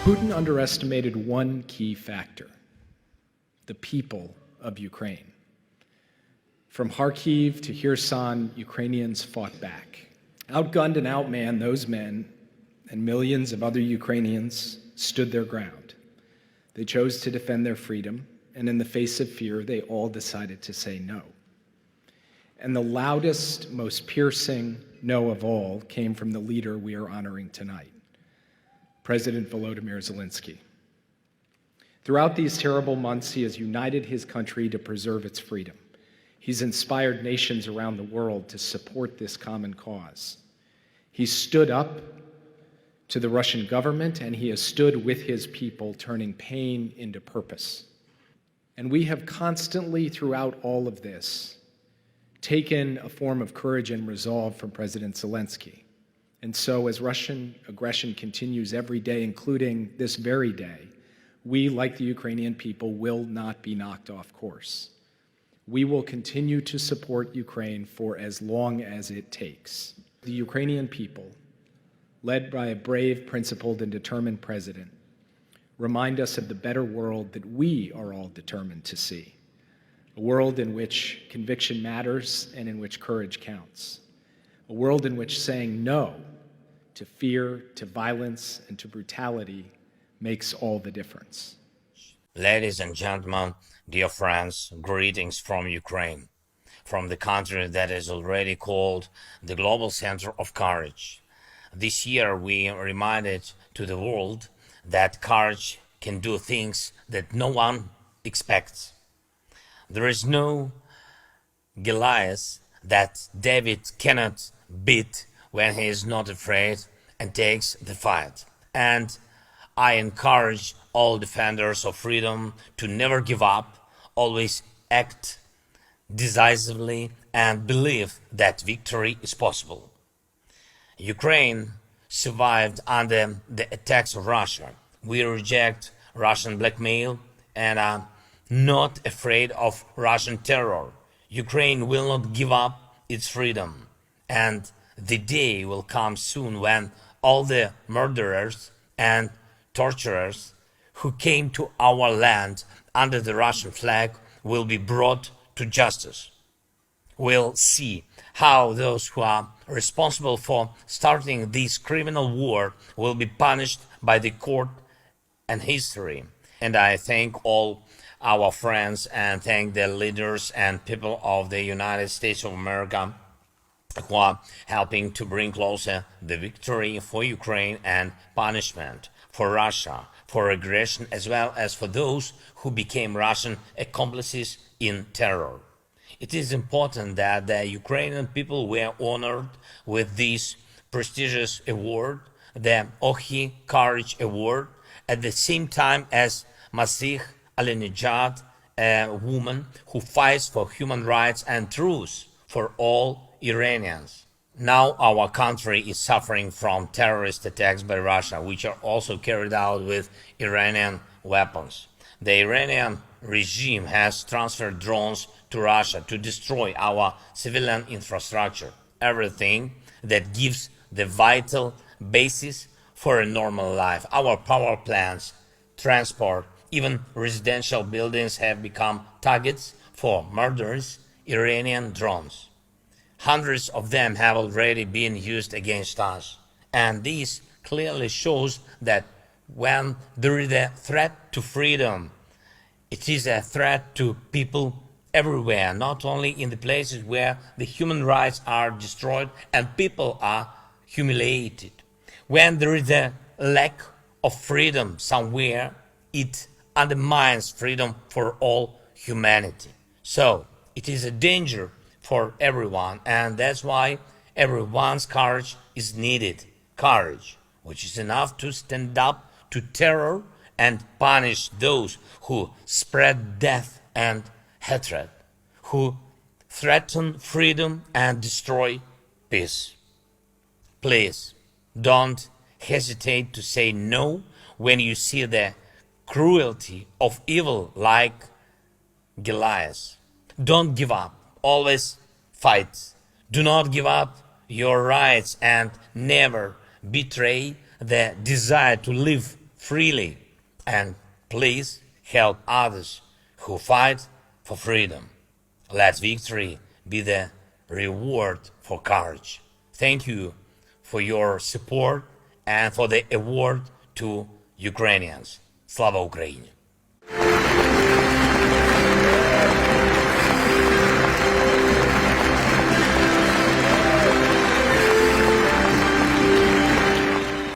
Putin underestimated one key factor: the people of Ukraine. From Kharkiv to Kherson, Ukrainians fought back. Outgunned and outmanned, those men and millions of other Ukrainians stood their ground. They chose to defend their freedom, and in the face of fear, they all decided to say no. And the loudest, most piercing no of all came from the leader we are honoring tonight, President Volodymyr Zelensky. Throughout these terrible months, he has united his country to preserve its freedom. He's inspired nations around the world to support this common cause. He stood up to the Russian government, and he has stood with his people, turning pain into purpose. And we have constantly, throughout all of this, taken a form of courage and resolve from President Zelensky. And so as Russian aggression continues every day, including this very day, we, like the Ukrainian people, will not be knocked off course. We will continue to support Ukraine for as long as it takes. The Ukrainian people, led by a brave, principled, and determined president, remind us of the better world that we are all determined to see. A world in which conviction matters and in which courage counts. A world in which saying no to fear, to violence, and to brutality makes all the difference. Ladies and gentlemen, dear friends, greetings from Ukraine, from the country that is already called the global center of courage. This year we reminded to the world that courage can do things that no one expects. There is no Goliath that David cannot beat when he is not afraid and takes the fight. And I encourage all defenders of freedom to never give up, always act decisively, and believe that victory is possible. Ukraine survived under the attacks of Russia. We reject Russian blackmail and are not afraid of Russian terror. Ukraine will not give up its freedom. And the day will come soon when all the murderers and torturers who came to our land under the Russian flag will be brought to justice. We'll see how those who are responsible for starting this criminal war will be punished by the court and history. And I thank all our friends and thank the leaders and people of the United States of America who are helping to bring closer the victory for Ukraine and punishment for Russia, for aggression, as well as for those who became Russian accomplices in terror. It is important that the Ukrainian people were honored with this prestigious award, the Oxi Courage Award, at the same time as Masih Alinejad, a woman who fights for human rights and truth for all Iranians. Now our country is suffering from terrorist attacks by Russia, which are also carried out with Iranian weapons. The Iranian regime has transferred drones to Russia to destroy our civilian infrastructure, everything that gives the vital basis for a normal life. Our power plants, transport, even residential buildings have become targets for murderous Iranian drones. Hundreds of them have already been used against us. And this clearly shows that when there is a threat to freedom, it is a threat to people everywhere, not only in the places where the human rights are destroyed and people are humiliated. When there is a lack of freedom somewhere, it undermines freedom for all humanity. So it is a danger for everyone, and that's why everyone's courage is needed. Courage, which is enough to stand up to terror and punish those who spread death and hatred, who threaten freedom and destroy peace. Please don't hesitate to say no when you see the cruelty of evil like Goliath. Don't give up. Always fight. Do not give up your rights and never betray the desire to live freely, and please help others who fight for freedom. Let victory be the reward for courage. Thank you for your support and for the award to Ukrainians. Slava Ukraini!